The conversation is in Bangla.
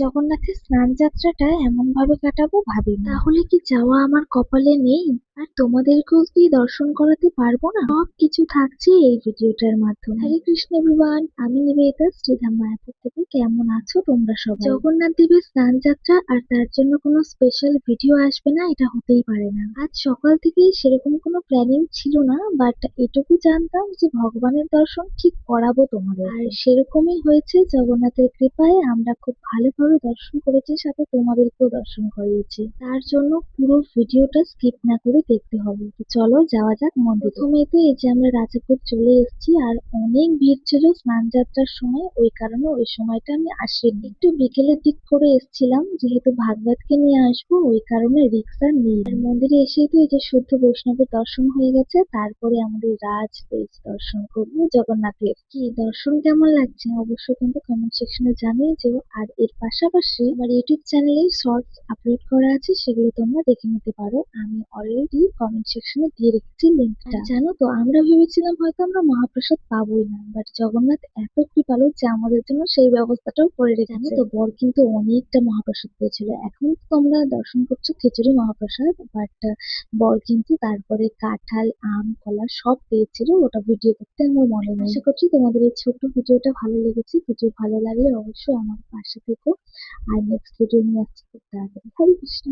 জগন্নাথের স্নান যাত্রাটা এমন ভাবে কাটাবো ভাবিনি। তাহলে কি যাওয়া আমার কপালে নেই? আর তোমাদেরকেও কি দর্শন করাতে পারবো না? সব কিছু থাকছে এই ভিডিওটার মাধ্যমে। হরে কৃষ্ণ এভরিওয়ান, আমি নিবেদিতা শ্রীধাম মায়াপুর থেকে। কেমন আছো তোমরা সবাই? জগন্নাথ দেবের স্নান যাত্রা আর তার জন্য কোনো স্পেশাল ভিডিও আসবে না এটা হতেই পারে না। আজ সকাল থেকেই সেরকম কোনো প্ল্যানিং ছিল না, বাট এটুকু জানতাম যে ভগবানের দর্শন ঠিক করাবো তোমাদের। আর সেরকমই হয়েছে, জগন্নাথের কৃপায় আমরা খুব ভালোভাবে দর্শন করেছি, সাথে তোমাদেরকেও দর্শন করিয়েছি। তার জন্য পুরো ভিডিওটা স্কিপ না করে দেখতে হবে। তো চলো যাওয়া যাক মন্দিরে। প্রথমেই তো এই যে আমরা রাজাপুর চলে এসেছি, আর অনেক ভিড় ছিল স্নান যাত্রার সময়, ওই কারণে ওই সময়টা আমি আসিনি। একটু বিকেলের দিক করে এসেছিলাম, যেহেতু ভাগবতকে নিয়ে আসবো ওই কারণে রিক্সা নেই। আর মন্দিরে এসেই তো এই যে শুদ্ধ বৈষ্ণবের দর্শন হয়ে গেছে, তারপরে আমাদের রাজ পেজ দর্শন করবো জগন্নাথের। কি দর্শন কেমন লাগছে অবশ্যই কিন্তু কমেন্ট সেকশনে জানিয়ে যেও। আর এর পাশাপাশি আমার ইউটিউব চ্যানেলে শর্টস আপলোড করা আছে, সেগুলো তোমরা দেখে নিতে পারো। আমি অলরেডি কমেন্ট সেকশনে দিয়ে রেখেছি লিঙ্কটা। জানো তো, আমরা ভেবেছিলাম হয়তো আমরা মহাপ্রসাদ পাবোই না, বাট জগন্নাথ এত কৃপালু যে আমাদের জন্য সেই ব্যবস্থাটাও করে রেখেছে। জানো তো, বর কিন্তু অনেকটা মহাপ্রসাদ পেয়েছিল। এখন তো তোমরা দর্শন করছো খিচুড়ি মহাপ্রসাদ, বাট বর কিন্তু তারপরে কাঁঠাল, আম, কলা সব পেয়েছিল। ওটা ভিডিও করতে আমার মনে নেই। আশা করছি তোমাদের এই ছোট্ট ভিডিওটা ভালো লেগেছে। ভিডিও ভালো লাগলে অবশ্যই আমার পাশে থেকো। আর নেক্সট ভিডিও নিয়ে আসছি খুব তাড়াতাড়ি। হরে কৃষ্ণ।